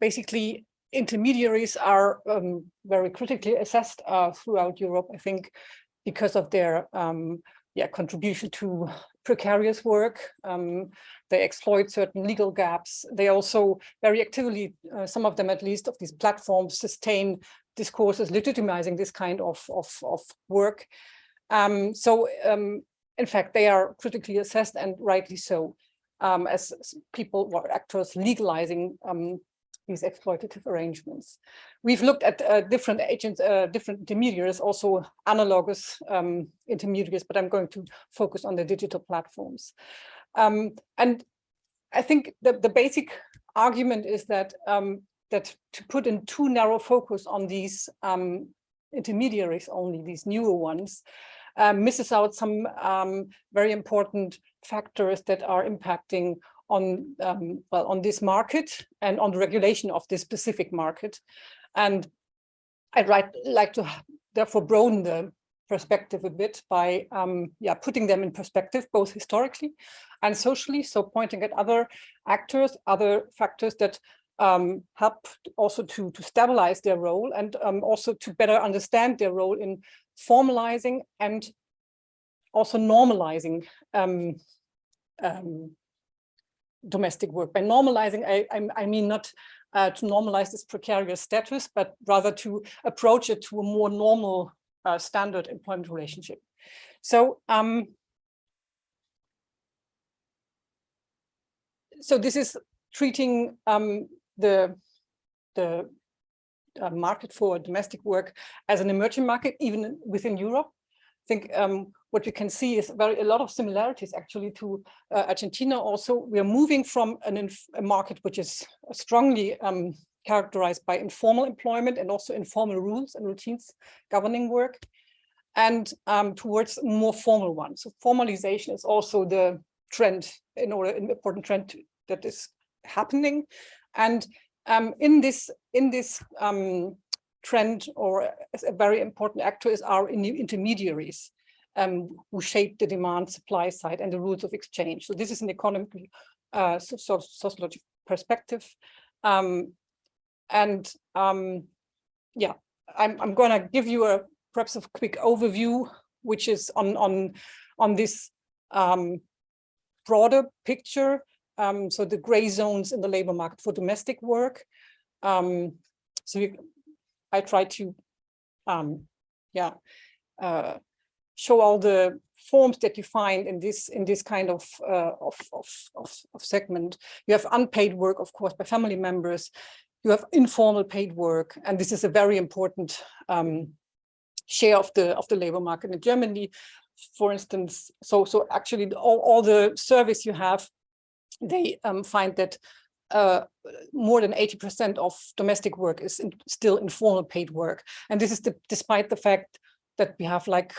Basically, intermediaries are very critically assessed throughout Europe, I think, because of their contribution to precarious work. They exploit certain legal gaps. They also very actively, some of them at least, of these platforms sustain discourses legitimizing this kind of work. In fact, they are critically assessed, and rightly so, as people or actors legalizing these exploitative arrangements. We've looked at different agents, different intermediaries, also analogous intermediaries, but I'm going to focus on the digital platforms. And I think the basic argument is that that to put in too narrow focus on these intermediaries only, these newer ones, misses out some very important factors that are impacting on on this market and on the regulation of this specific market. And I'd like to therefore broaden the perspective a bit by putting them in perspective, both historically and socially. So pointing at other actors, other factors that help also to stabilize their role, and also to better understand their role in formalizing and also normalizing domestic work. By normalizing, I mean not to normalize this precarious status, but rather to approach it to a more normal standard employment relationship. So, so this is treating the market for domestic work as an emerging market, even within Europe. I think what you can see is a lot of similarities actually to Argentina. Also, we are moving from a market which is strongly characterized by informal employment and also informal rules and routines governing work, and towards a more formal one. So formalization is also the trend, an important trend that is happening. And in this trend, or as a very important actor, is our intermediaries who shape the demand supply side and the rules of exchange. So this is an economic sociological perspective. I'm going to give you perhaps a quick overview, which is on this broader picture. So the gray zones in the labor market for domestic work. I try to show all the forms that you find in this kind of segment. You have unpaid work, of course, by family members. You have informal paid work, and this is a very important share of the labor market in Germany, for instance. So actually, all the surveys you have, they find that more than 80% of domestic work is still informal paid work, and this is despite the fact that we have like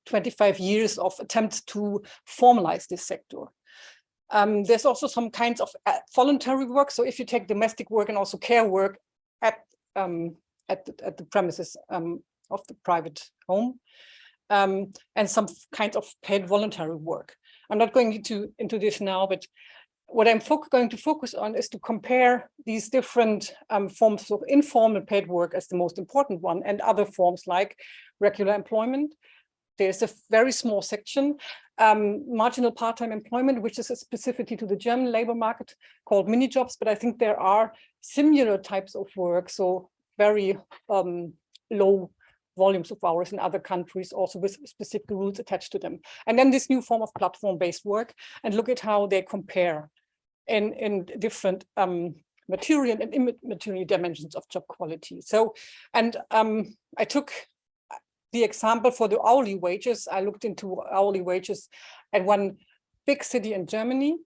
25 years of attempts to formalize this sector. There's also some kinds of voluntary work. So if you take domestic work and also care work at the premises of the private home, and some kinds of paid voluntary work. I'm not going into this now, but what I'm going to focus on is to compare these different forms of informal paid work as the most important one, and other forms like regular employment. There's a very small section, marginal part-time employment, which is a specificity to the German labor market, called mini jobs. But I think there are similar types of work, so very low volumes of hours in other countries, also with specific rules attached to them. And then this new form of platform-based work, and look at how they compare in different material and immaterial dimensions of job quality. So, and I took the example for the hourly wages. I looked into hourly wages at one big city in Germany.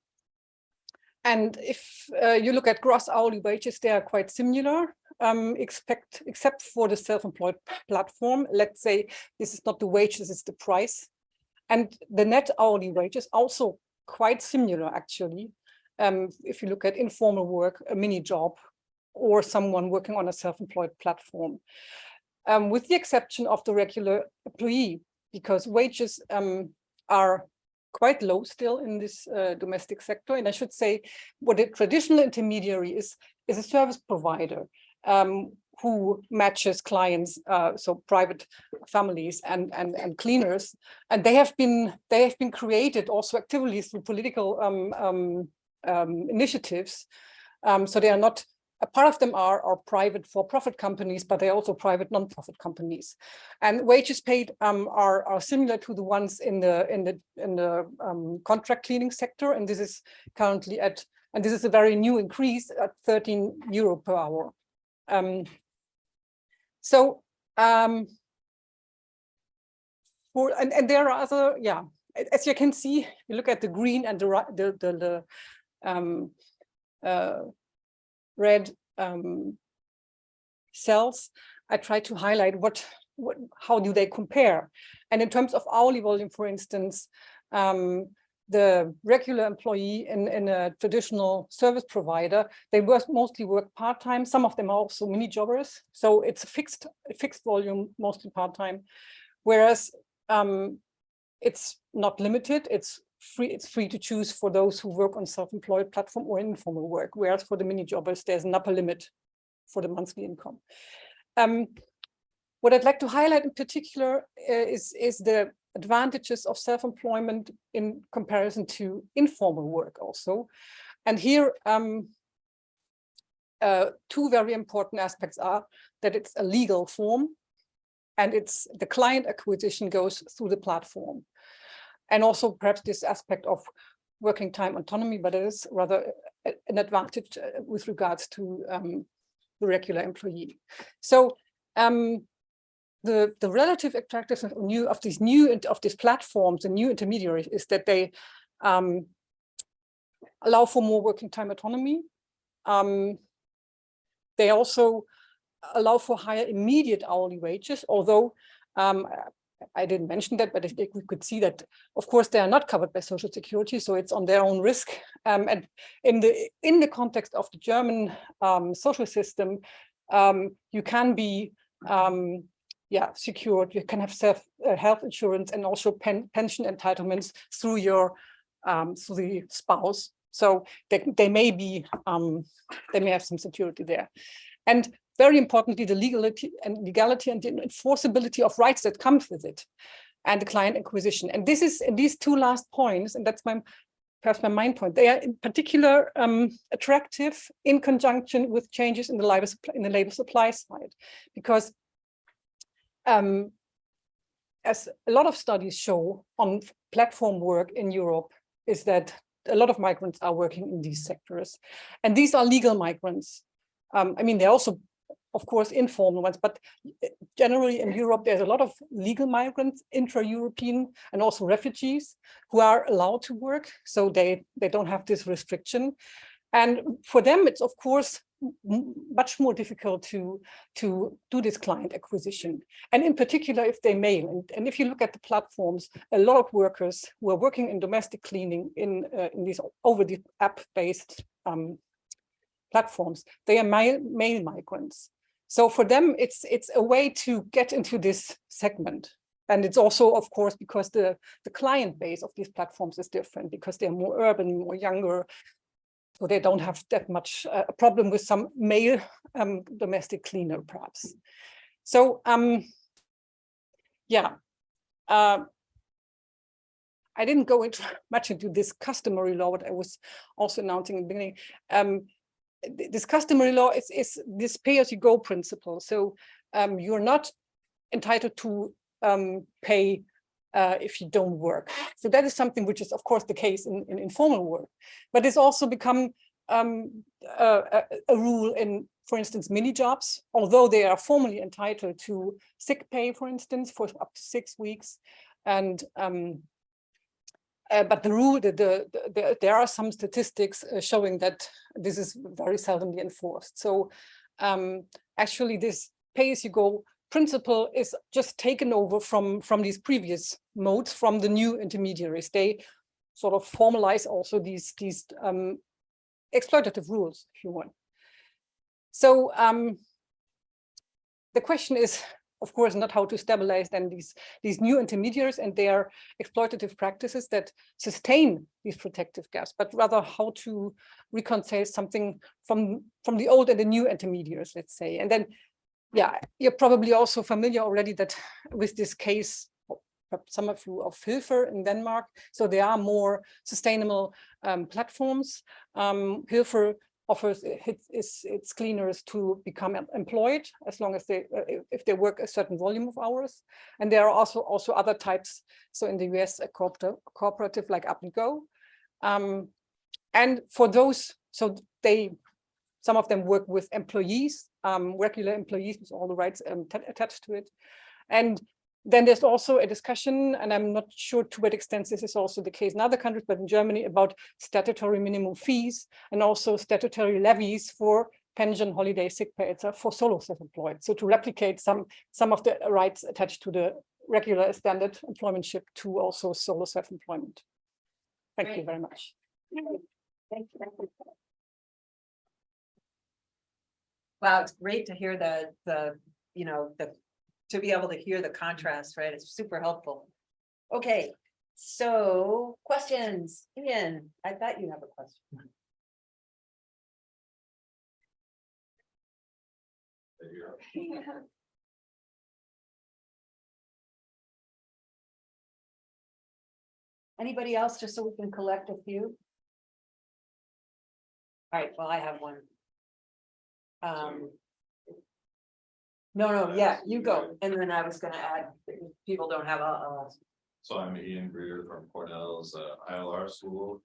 And if you look at gross hourly wages, they are quite similar, except for the self-employed platform. Let's say this is not the wages, it's the price. And the net hourly wages also quite similar, actually. If you look at informal work, a mini job, or someone working on a self-employed platform, with the exception of the regular employee, because wages are quite low still in this domestic sector. And I should say what a traditional intermediary is a service provider who matches clients, so private families and cleaners. And they have been created also actively through political initiatives. So they are not, a part of them are private for-profit companies, but they're also private non-profit companies. And wages paid are similar to the ones in the contract cleaning sector. And this is currently and this is a very new increase at €13 per hour. And there are other, as you can see, you look at the green and the red cells. I try to highlight how do they compare. And in terms of hourly volume, for instance, the regular employee in a traditional service provider, they mostly work part-time. Some of them are also mini jobbers. So it's a fixed volume, mostly part-time. Whereas it's not limited, it's free to choose for those who work on self-employed platform or informal work, whereas for the mini jobbers, there's an upper limit for the monthly income. What I'd like to highlight in particular is the advantages of self-employment in comparison to informal work also. And here, two very important aspects are that it's a legal form and the client acquisition goes through the platform. And also perhaps this aspect of working time autonomy, but it is rather an advantage with regards to the regular employee. So the relative attractiveness of these platforms and new intermediaries is that they allow for more working time autonomy. They also allow for higher immediate hourly wages, although I didn't mention that, but I think we could see that, of course, they are not covered by Social Security, so it's on their own risk. And in the context of the German social system, you can be secured. You can have health insurance and also pension entitlements through your through the spouse. So they may have some security there. And very importantly, the legality and the enforceability of rights that comes with it, and the client acquisition. And this is these two last points, and that's perhaps my main point. They are in particular attractive in conjunction with changes in the labor supply side, because as a lot of studies show on platform work in Europe, is that a lot of migrants are working in these sectors, and these are legal migrants. I mean, they're also, of course, informal ones, but generally in Europe, there's a lot of legal migrants, intra-European, and also refugees who are allowed to work. So they don't have this restriction. And for them, it's, of course, much more difficult to do this client acquisition. And in particular, if they mail. And if you look at the platforms, a lot of workers who are working in domestic cleaning in these over the app-based platforms, they are mail migrants. So for them, it's a way to get into this segment. And it's also, of course, because the client base of these platforms is different, because they're more urban, more younger. So they don't have that much a problem with some male domestic cleaner, perhaps. So, I didn't go much into this customary law, what I was also announcing in the beginning. This customary law is this pay-as-you-go principle. So you're not entitled to pay if you don't work. So that is something which is, of course, the case in informal work. But it's also become a rule in, for instance, mini jobs, although they are formally entitled to sick pay, for instance, for up to 6 weeks. And but the rule, there are some statistics showing that this is very seldomly enforced. So actually, this pay-as-you-go principle is just taken over from these previous modes, from the new intermediaries. They sort of formalize also these exploitative rules, if you want. So the question is, of course not how to stabilize then these new intermediaries and their exploitative practices that sustain these protective gaps, but rather how to reconcile something from the old and the new intermediaries, let's say. And then, yeah, you're probably also familiar already that with this case, some of you, of Hilfer in Denmark. So there are more sustainable platforms. Hilfer offers its cleaners to become employed as long as if they work a certain volume of hours. And there are also other types. So in the US, a cooperative like Up and Go. And for those, so some of them work with employees, regular employees with all the rights attached to it. And then there's also a discussion, and I'm not sure to what extent this is also the case in other countries, but in Germany, about statutory minimum fees and also statutory levies for pension, holiday, sick pay, etc., for solo self-employed. So to replicate some of the rights attached to the regular standard employmentship to also solo self-employment. Thank you very much. Thank you. Wow, it's great to hear to be able to hear the contrast, right? It's super helpful. Okay, so questions. Ian, I bet you have a question. Anybody else, just so we can collect a few? All right, well, I have one. No, yeah, you go. And then I was gonna add, people don't have So I'm Ian Greer from Cornell's ILR school.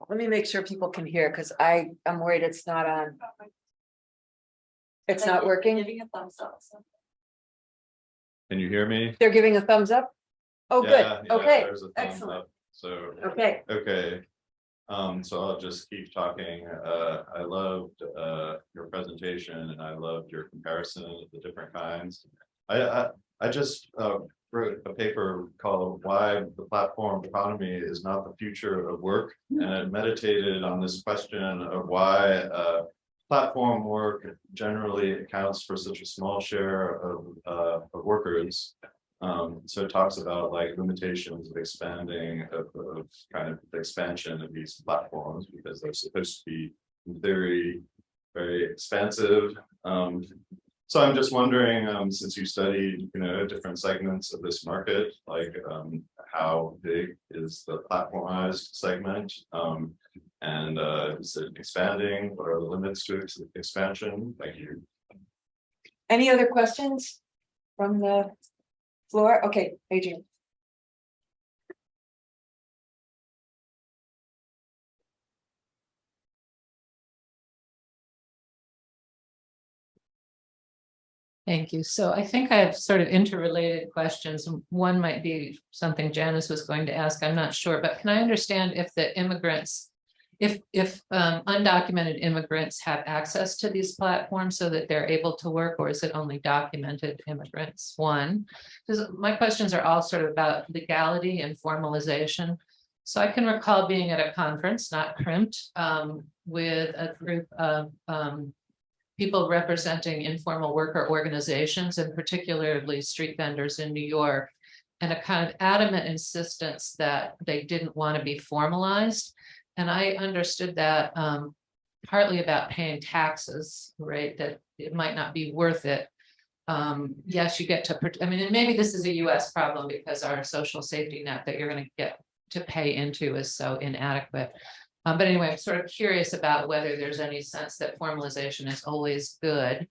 let me make sure people can hear, because I'm worried it's not on. It's not working. Giving a thumbs up. Can you hear me? They're giving a thumbs up. Oh, Yeah, good. yeah, Okay, there's a thumbs excellent. up. So Okay. okay. So I'll just keep talking. I loved your presentation, and I loved your comparison of the different kinds. I just wrote a paper called "Why the Platform Economy is Not the Future of Work," and I meditated on this question of why platform work generally accounts for such a small share of workers. So it talks about like limitations of expanding of kind of the expansion of these platforms, because they're supposed to be in theory very expansive. So I'm just wondering, since you studied, different segments of this market, like how big is the platformized segment? And is it expanding? What are the limits to expansion? Thank you. Any other questions from the floor? Okay, Adrian. Thank you. So I think I have sort of interrelated questions. One might be something Janice was going to ask. I'm not sure, but can I understand if the immigrants, if undocumented immigrants have access to these platforms so that they're able to work, or is it only documented immigrants? One, because my questions are all sort of about legality and formalization. So I can recall being at a conference, not CRIMT, with a group of people representing informal worker organizations, and particularly street vendors in New York, and a kind of adamant insistence that they didn't want to be formalized. And I understood that partly about paying taxes, right? That it might not be worth it. Yes, you get to, I mean, and maybe this is a US problem because our social safety net that you're going to get to pay into is so inadequate. But anyway, I'm sort of curious about whether there's any sense that formalization is always good.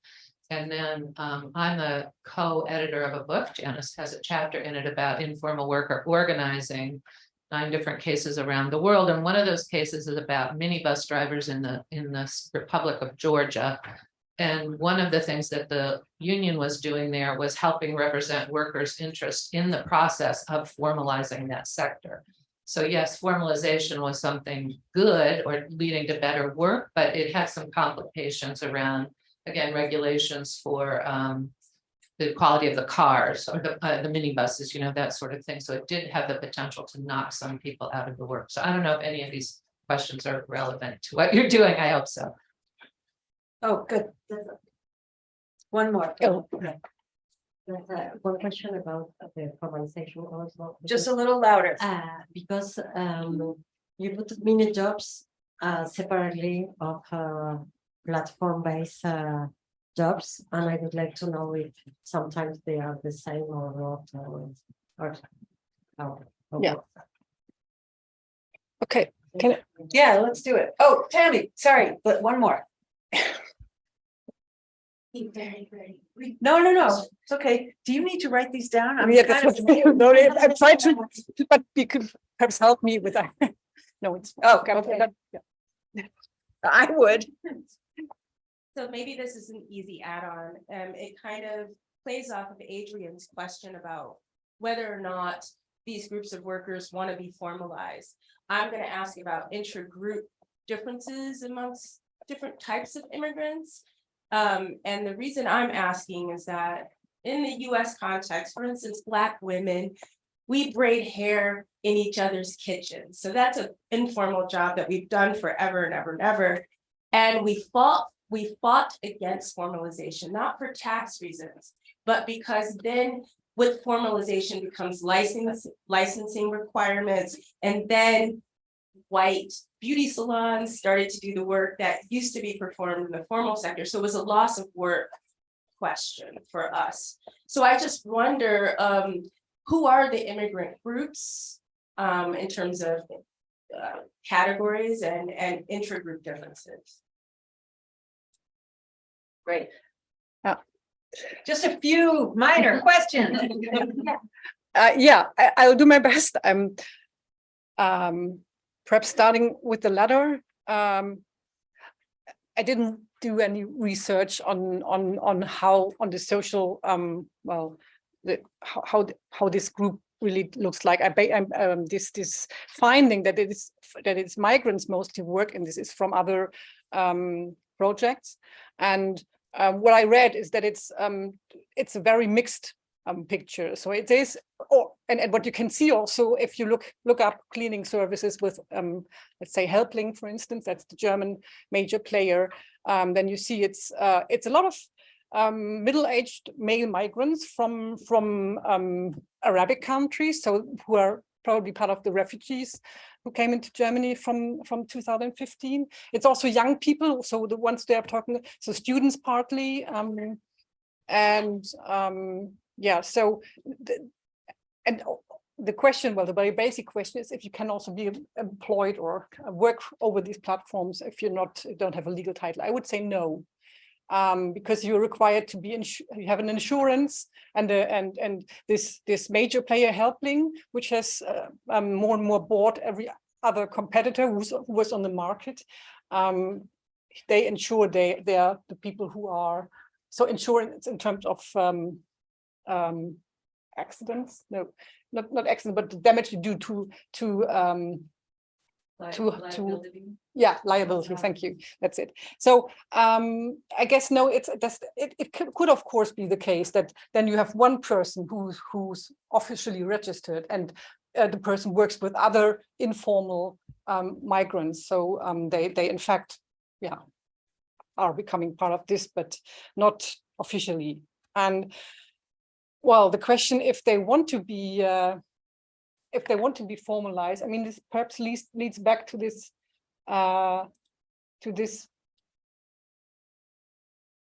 And then I'm a co-editor of a book. Janice has a chapter in it about informal worker organizing, 9 different cases around the world. And one of those cases is about minibus drivers in the Republic of Georgia. And one of the things that the union was doing there was helping represent workers' interest in the process of formalizing that sector. So yes, formalization was something good or leading to better work, but it had some complications around, again, regulations for the quality of the cars or the minibuses, that sort of thing. So it did have the potential to knock some people out of the work. So I don't know if any of these questions are relevant to what you're doing. I hope so. Oh, good. One more. Oh. One question about the formalization also. Just a little louder. Because you put mini jobs separately of platform-based jobs, and I would like to know if sometimes they are the same or not, or how. Yeah. Okay, can Yeah, let's do it. Oh, Tammy, sorry, but one more. No, it's okay. Do you need to write these down? I'm yeah, that's kind what of. no, I tried to, but you could perhaps help me with that. No, it's Okay. Yeah. I would. So maybe this is an easy add-on. It kind of plays off of Adrian's question about whether or not these groups of workers want to be formalized. I'm going to ask about intra-group differences amongst different types of immigrants. And the reason I'm asking is that in the US context, for instance, Black women, we braid hair in each other's kitchens. So that's an informal job that we've done forever and ever and ever. And we fought against formalization, not for tax reasons, but because then with formalization becomes licensing requirements, and then white beauty salons started to do the work that used to be performed in the formal sector. So it was a loss of work question for us. So I just wonder, who are the immigrant groups in terms of categories and intra-group differences? Great. Yeah. Just a few minor questions. Yeah, I'll do my best. I'm perhaps starting with the latter. I didn't do any research on how on the social well, how this group really looks like. This finding that it's migrants mostly work, and this is from other projects. And what I read is that it's a very mixed picture. So it is, and what you can see also if you look up cleaning services with let's say Jaehrling, for instance, that's the German major player, then you see it's a lot of middle-aged male migrants from Arabic countries, so who are probably part of the refugees who came into Germany from 2015. It's also young people, so the ones they are talking, so students partly, yeah, so the question, well, the very basic question is if you can also be employed or work over these platforms if you don't have a legal title. I would say no, because you're required to be you have an insurance, and this major player Jaehrling, which has more and more bought every other competitor who was on the market. They insure they are the people who are, so insurance in terms of accidents, no, not accidents, but the damage you do to yeah, liability. Thank you. That's it. So I guess no, it could of course be the case that then you have one person who's officially registered, and the person works with other informal migrants. So they in fact, yeah, are becoming part of this, but not officially. And well, the question if they want to be formalized, I mean, this perhaps leads back to this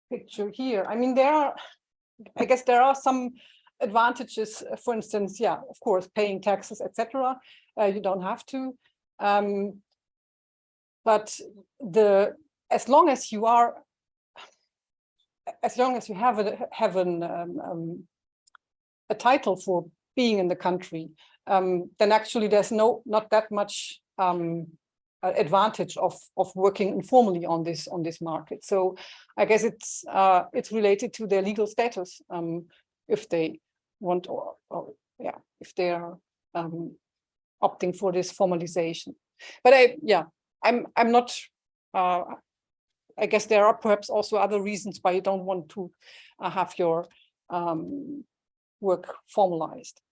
picture here. I mean, I guess there are some advantages. For instance, yeah, of course, paying taxes, etc. You don't have to, but as long as you have a title for being in the country, then actually there's not that much advantage of working informally on this market. So I guess it's related to their legal status, if they want or yeah, if they are opting for this formalization. But I'm not. I guess there are perhaps also other reasons why you don't want to have your work formalized.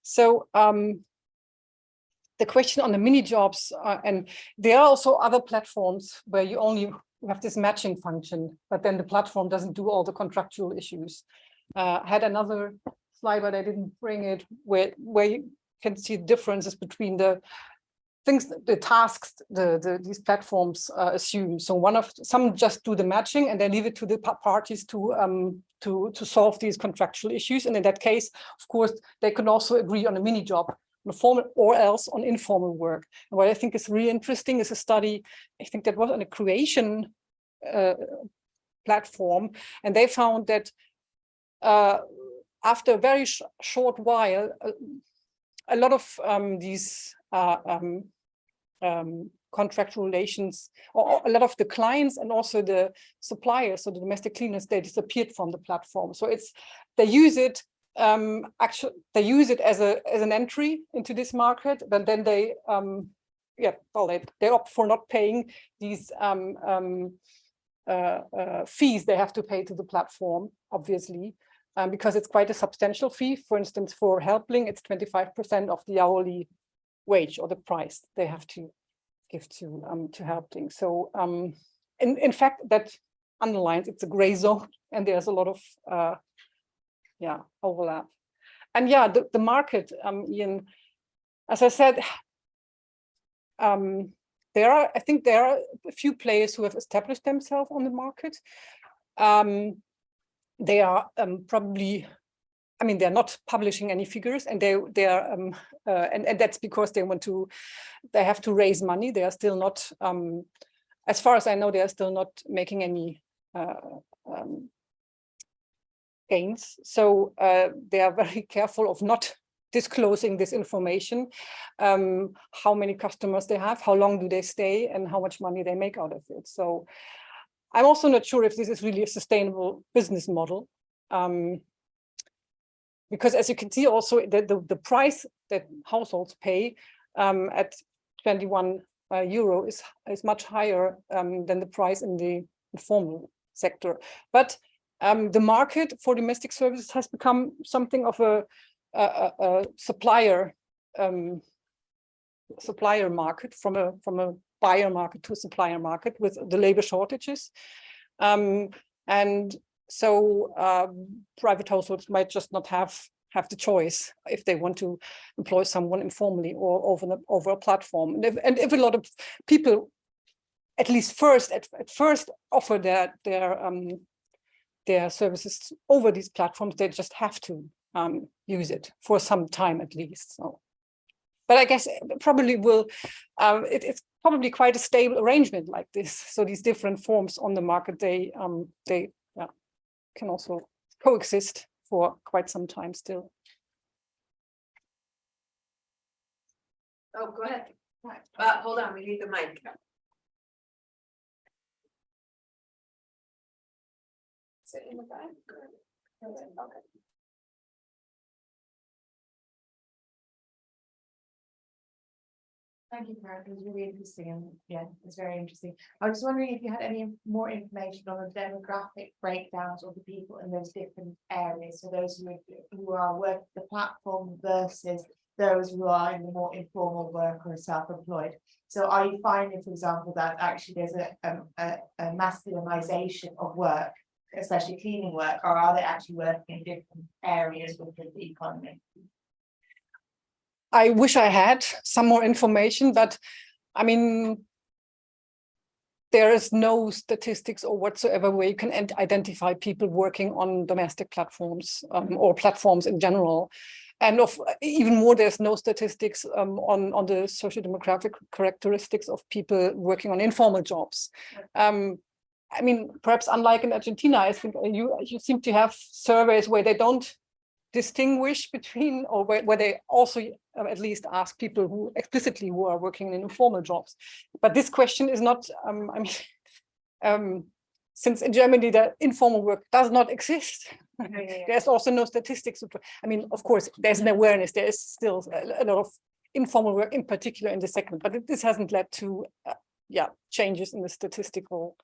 So the question on the mini jobs, and there are also other platforms where you only have this matching function, but then the platform doesn't do all the contractual issues. I had another slide, but I didn't bring it, where you can see differences between the things, the tasks these platforms assume. So some just do the matching and they leave it to the parties to solve these contractual issues. And in that case, of course, they can also agree on a mini job, on a formal or else on informal work. And what I think is really interesting is a study, I think that was on a Croatian platform, and they found that after a very short while, a lot of these contractual relations, or a lot of the clients and also the suppliers, so the domestic cleaners, they disappeared from the platform. So they use it they use it as an entry into this market, but then they opt for not paying these fees they have to pay to the platform, obviously, because it's quite a substantial fee. For instance, for Jaehrling, it's 25% of the hourly wage or the price they have to give to Jaehrling. So in fact, that underlines it's a gray zone, and there's a lot of overlap. And the market, Ian, as I said, I think there are a few players who have established themselves on the market. They are probably, I mean, they're not publishing any figures, and they are and that's because they have to raise money. They are still not, as far as I know, they are still not making any gains. So they are very careful of not disclosing this information, how many customers they have, how long do they stay, and how much money they make out of it. So I'm also not sure if this is really a sustainable business model, because as you can see also, the price that households pay at 21 euro is much higher than the price in the informal sector. But the market for domestic services has become something of a supplier market, from a buyer market to a supplier market, with the labor shortages, and so private households might just not have the choice if they want to employ someone informally or over a platform. And if a lot of people, at least at first offer their services over these platforms, they just have to use it for some time at least. So, but I guess it probably will. It's probably quite a stable arrangement like this. So these different forms on the market, they can also coexist for quite some time still. Oh, go ahead. Hold on, we need the mic. Is it in the back? Okay. Thank you, Karen. It was really interesting, and yeah, it's very interesting. I was wondering if you had any more information on the demographic breakdowns of the people in those different areas. So those who are working the platform versus those who are in the more informal work or self-employed. So are you finding, for example, that actually there's a masculinization of work, especially cleaning work, or are they actually working in different areas within the economy? I wish I had some more information, but I mean, there is no statistics or whatsoever where you can identify people working on domestic platforms or platforms in general. And even more, there's no statistics on the socio-demographic characteristics of people working on informal jobs. I mean, perhaps unlike in Argentina, I think you seem to have surveys where they don't distinguish between, or where they also at least ask people who explicitly are working in informal jobs. But this question is not, since in Germany the informal work does not exist, there's also no statistics. I mean, of course, there's an awareness, there is still a lot of informal work, in particular in the segment, but this hasn't led to changes in the statistical